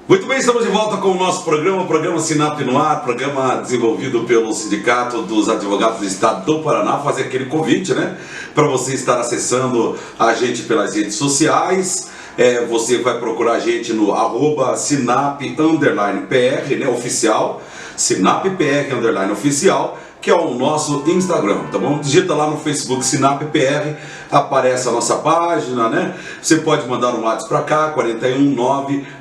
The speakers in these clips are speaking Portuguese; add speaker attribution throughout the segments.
Speaker 1: Muito bem, estamos de volta com o nosso programa, o programa Sinap no Ar, programa desenvolvido pelo Sindicato dos Advogados do Estado do Paraná. Fazer aquele convite, né, para você estar acessando a gente pelas redes sociais. Você vai procurar a gente no @sinap_PR, né, oficial, sinap_PR oficial, que é o nosso Instagram, tá bom? Digita lá no Facebook SinapPR, aparece a nossa página, né? Você pode mandar um WhatsApp para cá,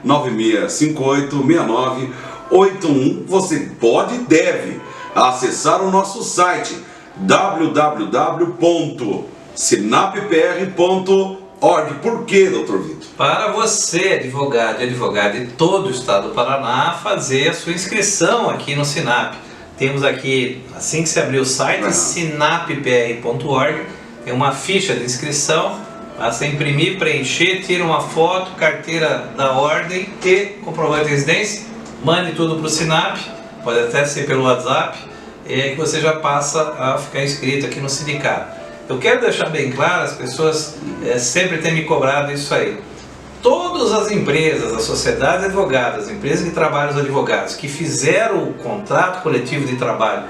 Speaker 1: 41996586981. Você pode e deve acessar o nosso site www.sinappr.org. Por quê, doutor Vitor?
Speaker 2: Para você, advogado e advogada de todo o estado do Paraná, fazer a sua inscrição aqui no Sinap. Temos aqui, assim que se abrir o site, sinappr.org, tem uma ficha de inscrição, basta imprimir, preencher, tira uma foto, carteira da ordem e comprovante de residência, mande tudo para o Sinap, pode até ser pelo WhatsApp, e que você já passa a ficar inscrito aqui no sindicato. Eu quero deixar bem claro, as pessoas sempre têm me cobrado isso aí. Todas as empresas, as sociedades advogadas, as empresas que trabalham os advogados, que fizeram o contrato coletivo de trabalho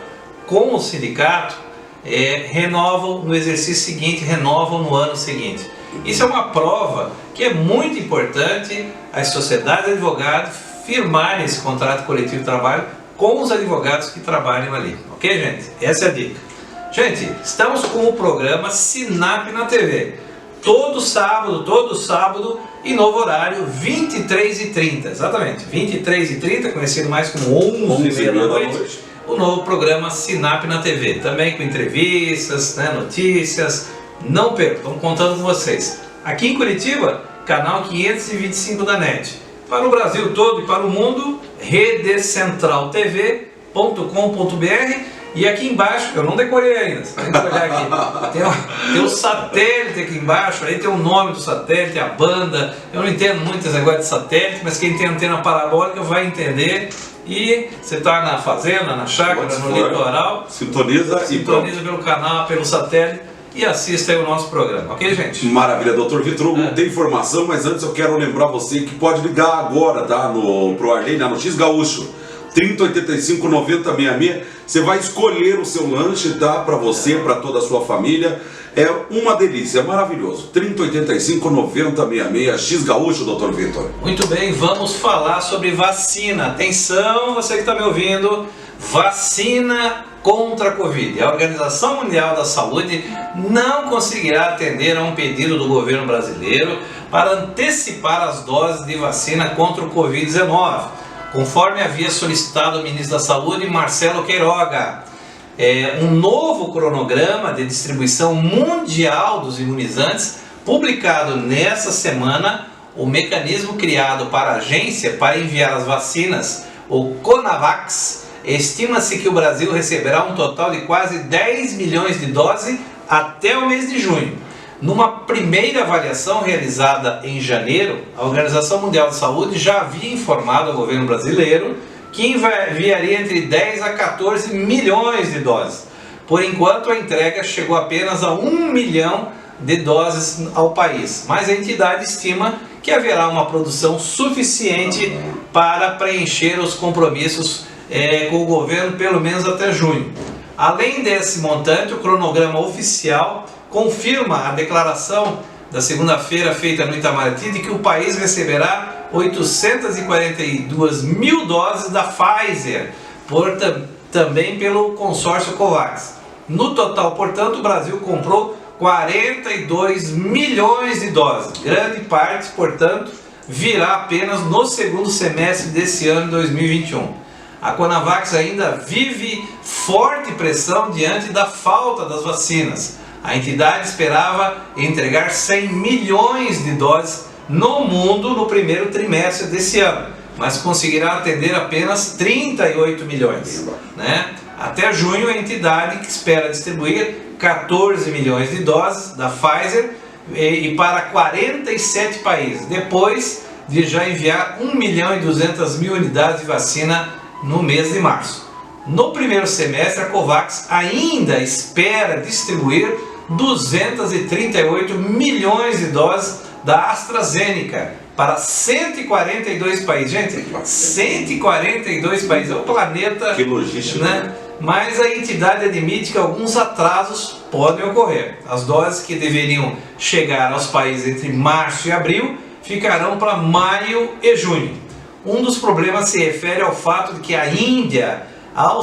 Speaker 2: com o sindicato, renovam no exercício seguinte, renovam no ano seguinte. Isso é uma prova que é muito importante as sociedades advogadas firmarem esse contrato coletivo de trabalho com os advogados que trabalham ali. Ok, gente? Essa é a dica. Gente, estamos com o programa Sinap na TV. Todo sábado, em novo horário, 23h30, exatamente, 23h30, conhecido mais como 11h30 da noite, o novo programa Sinap na TV, também com entrevistas, né, notícias, não percam, estamos contando com vocês. Aqui em Curitiba, canal 525 da NET, para o Brasil todo e para o mundo, redecentraltv.com.br. E aqui embaixo, eu não decorei ainda, você tem que olhar aqui, tem um satélite aqui embaixo, aí tem o nome do satélite, a banda. Eu não entendo muito esse negócio de satélite, mas quem tem antena parabólica vai entender. E você está na fazenda, na chácara, no litoral, sintoniza pelo canal, pelo satélite e assista aí o nosso programa, ok, gente?
Speaker 1: Maravilha, doutor Vitor, tem informação, mas antes eu quero lembrar você que pode ligar agora, tá, pro Arley, no X Gaúcho, 3085 9066. Você vai escolher o seu lanche, tá? Para você, para toda a sua família. É uma delícia, é maravilhoso. 3085 9066, X Gaúcho, doutor Vitor.
Speaker 2: Muito bem, vamos falar sobre vacina. Atenção, você que está me ouvindo. Vacina contra a Covid. A Organização Mundial da Saúde não conseguirá atender a um pedido do governo brasileiro para antecipar as doses de vacina contra o Covid-19. Conforme havia solicitado o ministro da Saúde, Marcelo Queiroga. Um novo cronograma de distribuição mundial dos imunizantes, publicado nessa semana, o mecanismo criado para a agência para enviar as vacinas, o Conavax, estima-se que o Brasil receberá um total de quase 10 milhões de doses até o mês de junho. Numa primeira avaliação realizada em janeiro, a Organização Mundial de Saúde já havia informado ao governo brasileiro que enviaria entre 10 a 14 milhões de doses. Por enquanto, a entrega chegou apenas a 1 milhão de doses ao país, mas a entidade estima que haverá uma produção suficiente para preencher os compromissos com o governo, pelo menos até junho. Além desse montante, o cronograma oficial confirma a declaração da segunda-feira feita no Itamaraty de que o país receberá 842 mil doses da Pfizer, também pelo consórcio COVAX. No total, portanto, o Brasil comprou 42 milhões de doses. Grande parte, portanto, virá apenas no segundo semestre desse ano de 2021. A Conavax ainda vive forte pressão diante da falta das vacinas. A entidade esperava entregar 100 milhões de doses no mundo no primeiro trimestre desse ano, mas conseguirá atender apenas 38 milhões. Né? Até junho, a entidade espera distribuir 14 milhões de doses da Pfizer e para 47 países, depois de já enviar 1 milhão e 200 mil unidades de vacina no mês de março. No primeiro semestre, a COVAX ainda espera distribuir 238 milhões de doses da AstraZeneca, para 142 países. Gente, 142 países, é o planeta.
Speaker 1: Que logística,
Speaker 2: né? Mas a entidade admite que alguns atrasos podem ocorrer. As doses que deveriam chegar aos países entre março e abril ficarão para maio e junho. Um dos problemas se refere ao fato de que a Índia, ao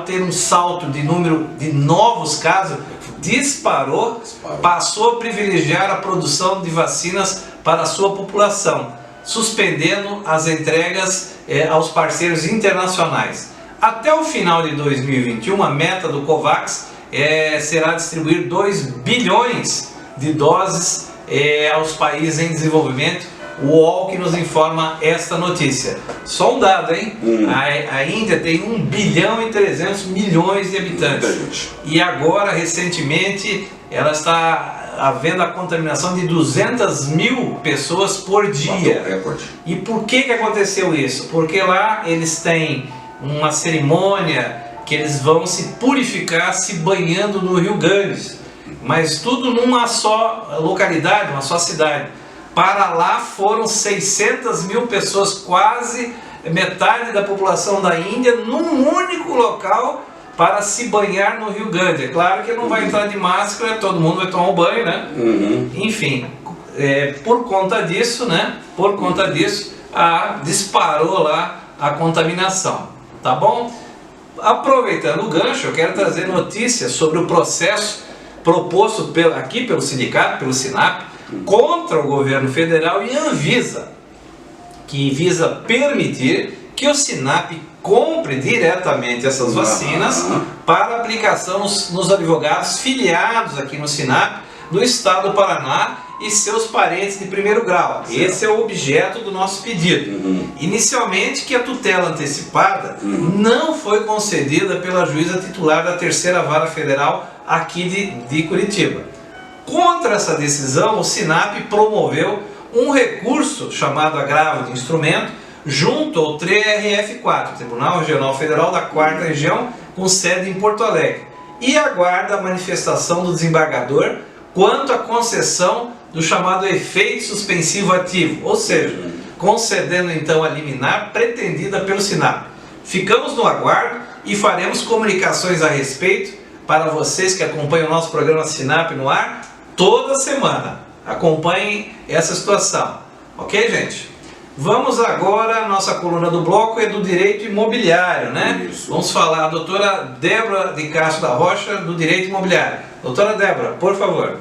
Speaker 2: ter um salto de número de novos casos, disparou, passou a privilegiar a produção de vacinas para a sua população, suspendendo as entregas aos parceiros internacionais. Até o final de 2021, a meta do COVAX será distribuir 2 bilhões de doses aos países em desenvolvimento. O UOL que nos informa esta notícia. Só um dado, hein? A Índia tem 1 bilhão e 300 milhões de habitantes. E agora, recentemente, ela está havendo a contaminação de 200 mil pessoas por dia. E por que aconteceu isso? Porque lá eles têm uma cerimônia que eles vão se purificar se banhando no Rio Ganges. Mas tudo numa só localidade, uma só cidade. Para lá foram 600 mil pessoas, quase metade da população da Índia, num único local para se banhar no Rio Ganges. É claro que não vai entrar de máscara, todo mundo vai tomar um banho, né? Enfim, por conta disso, disparou lá a contaminação, tá bom? Aproveitando o gancho, eu quero trazer notícias sobre o processo proposto aqui pelo sindicato, pelo SINAP, contra o governo federal e a Anvisa, que visa permitir que o SINAP compre diretamente essas vacinas para aplicação nos advogados filiados aqui no SINAP, do estado do Paraná e seus parentes de primeiro grau. Esse é o objeto do nosso pedido. Inicialmente, que a tutela antecipada não foi concedida pela juíza titular da Terceira Vara Federal aqui de Curitiba. Contra essa decisão, o SINAP promoveu um recurso chamado agravo de instrumento junto ao TRF4, Tribunal Regional Federal da 4ª Região, com sede em Porto Alegre, e aguarda a manifestação do desembargador quanto à concessão do chamado efeito suspensivo ativo, ou seja, concedendo então a liminar pretendida pelo SINAP. Ficamos no aguardo e faremos comunicações a respeito para vocês que acompanham o nosso programa SINAP no ar toda semana. Acompanhem essa situação, ok, gente? Vamos agora, nossa coluna do bloco é do direito imobiliário, né? Isso. Vamos falar a doutora Débora de Castro da Rocha, do direito imobiliário. Doutora Débora, por favor.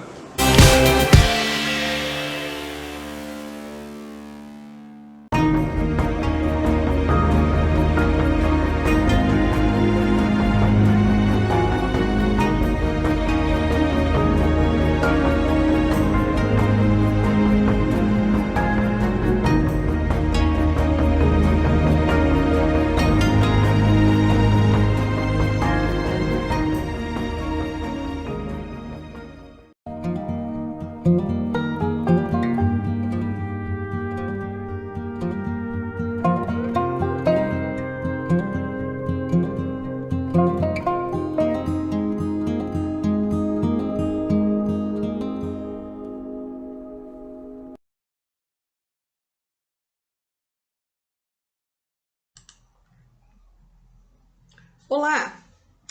Speaker 3: Olá,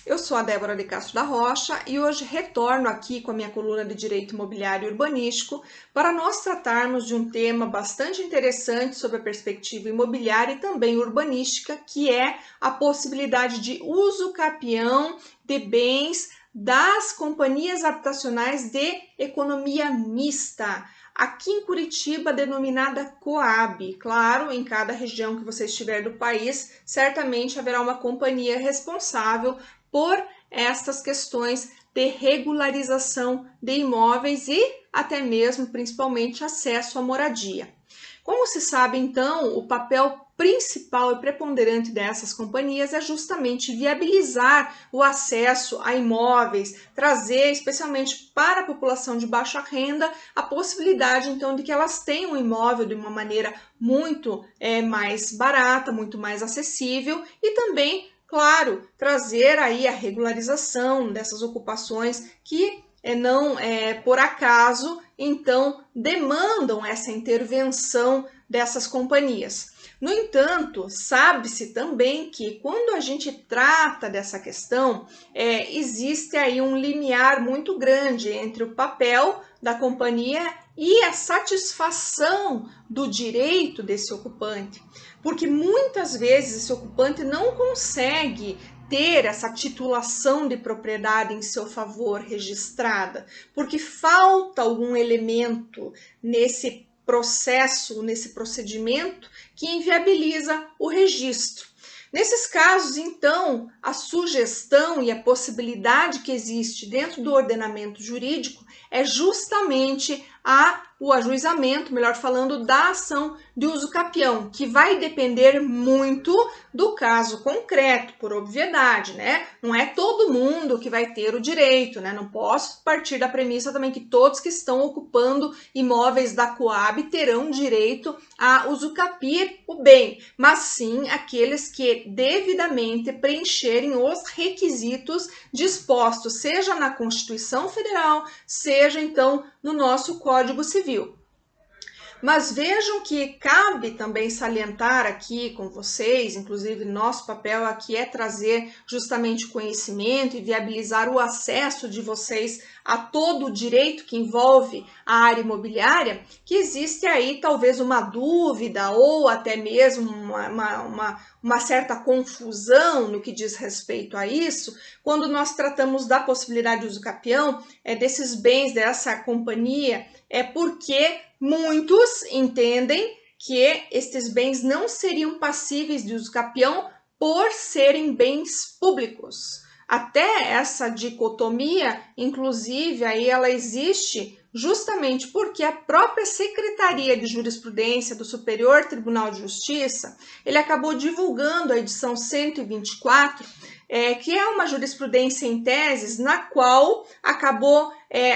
Speaker 3: eu sou a Débora de Castro da Rocha e hoje retorno aqui com a minha coluna de Direito Imobiliário e Urbanístico para nós tratarmos de um tema bastante interessante sobre a perspectiva imobiliária e também urbanística, que é a possibilidade de uso capião de bens das companhias habitacionais de economia mista, aqui em Curitiba denominada Coab. Claro, em cada região que você estiver do país, certamente haverá uma companhia responsável por estas questões de regularização de imóveis e até mesmo, principalmente, acesso à moradia. Como se sabe, então, o papel principal e preponderante dessas companhias é justamente viabilizar o acesso a imóveis, trazer, especialmente para a população de baixa renda, a possibilidade, então, de que elas tenham um imóvel de uma maneira muito mais barata, muito mais acessível e também, claro, trazer aí a regularização dessas ocupações que não por acaso, então demandam essa intervenção dessas companhias. No entanto, sabe-se também que quando a gente trata dessa questão, existe aí um limiar muito grande entre o papel da companhia e a satisfação do direito desse ocupante, porque muitas vezes esse ocupante não consegue ter essa titulação de propriedade em seu favor registrada, porque falta algum elemento nesse processo, nesse procedimento que inviabiliza o registro. Nesses casos, então, a sugestão e a possibilidade que existe dentro do ordenamento jurídico é justamente o ajuizamento, melhor falando, da ação de uso capião, que vai depender muito do caso concreto, por obviedade, né? Não é todo mundo que vai ter o direito, né? Não posso partir da premissa também que todos que estão ocupando imóveis da Coab terão direito a usucapir o bem, mas sim aqueles que devidamente preencherem os requisitos dispostos, seja na Constituição Federal, seja então no nosso Código Civil. Mas vejam que cabe também salientar aqui com vocês, inclusive nosso papel aqui é trazer justamente conhecimento e viabilizar o acesso de vocês a todo o direito que envolve a área imobiliária, que existe aí talvez uma dúvida ou até mesmo uma certa confusão no que diz respeito a isso, quando nós tratamos da possibilidade de uso capião, desses bens dessa companhia, porque muitos entendem que estes bens não seriam passíveis de uso capião por serem bens públicos. Até essa dicotomia, inclusive, aí ela existe justamente porque a própria Secretaria de Jurisprudência do Superior Tribunal de Justiça, ele acabou divulgando a edição 124, que é uma jurisprudência em teses, na qual acabou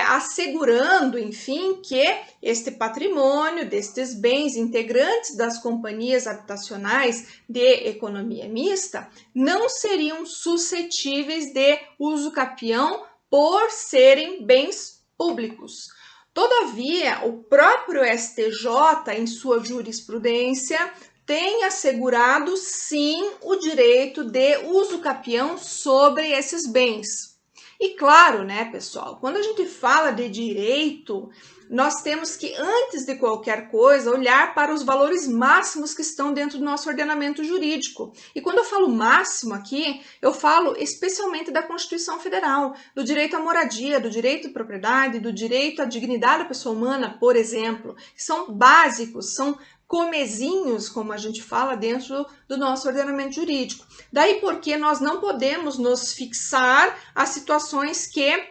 Speaker 3: assegurando, enfim, que este patrimônio destes bens integrantes das companhias habitacionais de economia mista não seriam suscetíveis de uso capião por serem bens públicos. Todavia, o próprio STJ, em sua jurisprudência, tem assegurado, sim, o direito de uso capião sobre esses bens. E claro, né, pessoal, quando a gente fala de direito, nós temos que, antes de qualquer coisa, olhar para os valores máximos que estão dentro do nosso ordenamento jurídico. E quando eu falo máximo aqui, eu falo especialmente da Constituição Federal, do direito à moradia, do direito à propriedade, do direito à dignidade da pessoa humana, por exemplo, que são básicos, são comezinhos, como a gente fala, dentro do nosso ordenamento jurídico. Daí porque nós não podemos nos fixar a situações que,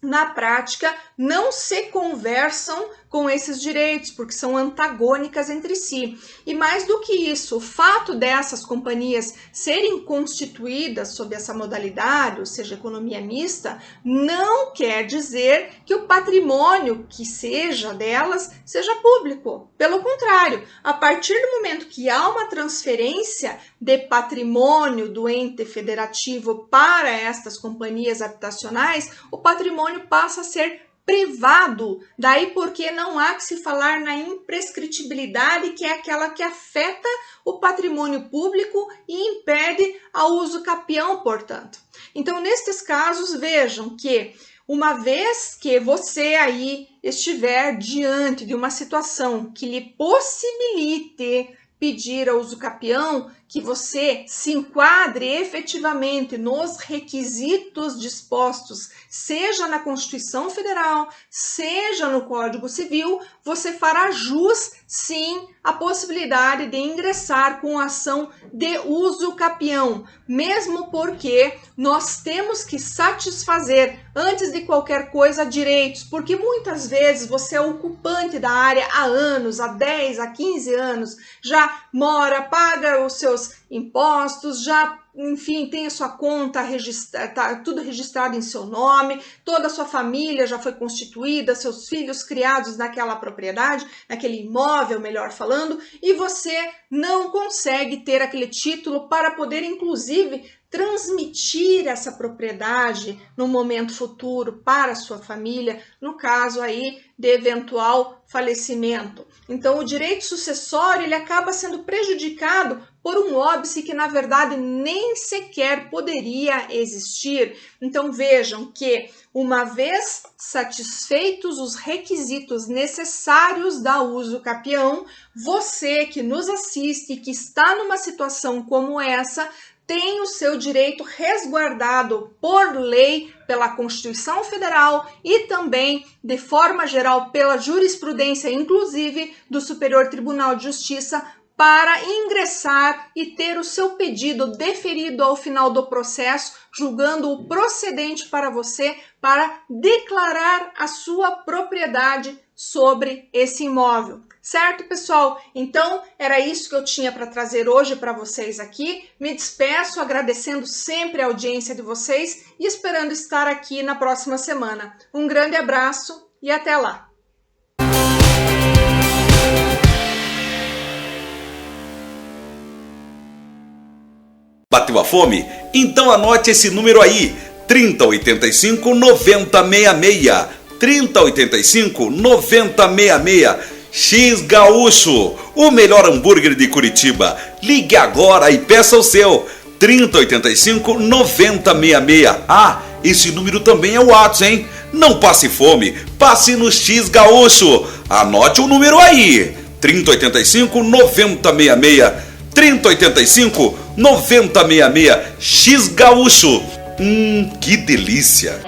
Speaker 3: na prática, não se conversam com esses direitos, porque são antagônicas entre si. E mais do que isso, o fato dessas companhias serem constituídas sob essa modalidade, ou seja, economia mista, não quer dizer que o patrimônio que seja delas seja público. Pelo contrário, a partir do momento que há uma transferência de patrimônio do ente federativo para estas companhias habitacionais, o patrimônio passa a ser privado, daí porque não há que se falar na imprescritibilidade, que é aquela que afeta o patrimônio público e impede a uso capião, portanto. Então, nestes casos, vejam que uma vez que você aí estiver diante de uma situação que lhe possibilite pedir a uso capião, que você se enquadre efetivamente nos requisitos dispostos, seja na Constituição Federal, seja no Código Civil, você fará jus, sim, à possibilidade de ingressar com ação de uso capião, mesmo porque nós temos que satisfazer, antes de qualquer coisa, direitos, porque muitas vezes você é ocupante da área há anos, há 10, há 15 anos, já mora, paga os seus impostos, já enfim, tem a sua conta tá tudo registrado em seu nome, toda a sua família já foi constituída, seus filhos criados naquela propriedade, naquele imóvel, melhor falando, e você não consegue ter aquele título para poder, inclusive, transmitir essa propriedade no momento futuro para a sua família, no caso aí de eventual falecimento. Então o direito sucessório ele acaba sendo prejudicado por um óbice que na verdade nem sequer poderia existir. Então vejam que uma vez satisfeitos os requisitos necessários da uso capião, você que nos assiste, que está numa situação como essa, tem o seu direito resguardado por lei, pela Constituição Federal e também, de forma geral, pela jurisprudência, inclusive, do Superior Tribunal de Justiça, para ingressar e ter o seu pedido deferido ao final do processo, julgando-o procedente para você, para declarar a sua propriedade sobre esse imóvel. Certo, pessoal? Então, era isso que eu tinha para trazer hoje para vocês aqui. Me despeço agradecendo sempre a audiência de vocês e esperando estar aqui na próxima semana. Um grande abraço e até lá!
Speaker 4: Bateu a fome? Então anote esse número aí, 3085 9066, 3085 9066. X Gaúcho, o melhor hambúrguer de Curitiba. Ligue agora e peça o seu, 3085 9066. Ah, esse número também é o WhatsApp, hein? Não passe fome, passe no X Gaúcho. Anote o número aí, 3085 9066, 3085 9066. X Gaúcho. Que delícia!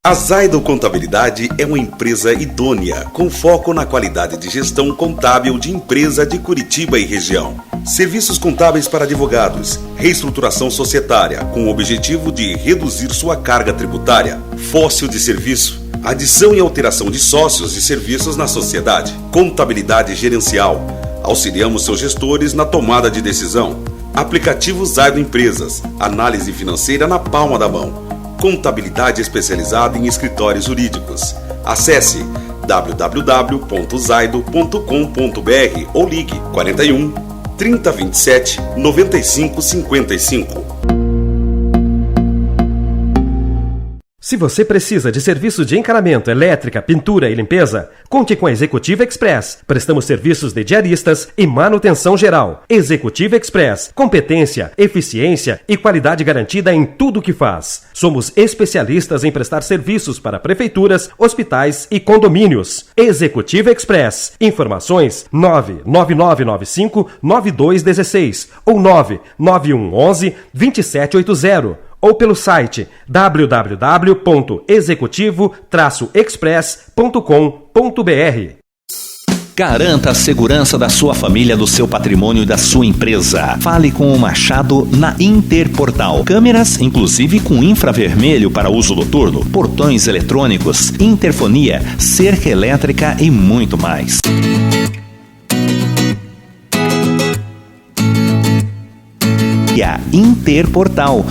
Speaker 4: A Zaido Contabilidade é uma empresa idônea, com foco na qualidade de gestão contábil de empresa de Curitiba e região. Serviços contábeis para advogados, reestruturação societária, com o objetivo de reduzir sua carga tributária, fóssil de serviço, adição e alteração de sócios e serviços na sociedade, contabilidade gerencial. Auxiliamos seus gestores na tomada de decisão. Aplicativo Zaido Empresas, análise financeira na palma da mão. Contabilidade especializada em escritórios jurídicos. Acesse www.zaido.com.br ou ligue 41 3027 9555.
Speaker 5: Se você precisa de serviço de encanamento, elétrica, pintura e limpeza, conte com a Executiva Express. Prestamos serviços de diaristas e manutenção geral. Executiva Express. Competência, eficiência e qualidade garantida em tudo o que faz. Somos especialistas em prestar serviços para prefeituras, hospitais e condomínios. Executiva Express. Informações 99995-9216 ou 99111-2780. Ou pelo site www.executivo-express.com.br.
Speaker 6: Garanta a segurança da sua família, do seu patrimônio e da sua empresa. Fale com o Machado na Interportal. Câmeras, inclusive com infravermelho para uso noturno, portões eletrônicos, interfonia, cerca elétrica e muito mais. E a Interportal.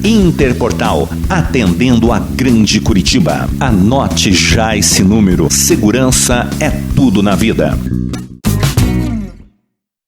Speaker 6: Interportal, atendendo a grande Curitiba. Anote já esse número. Segurança é tudo na vida.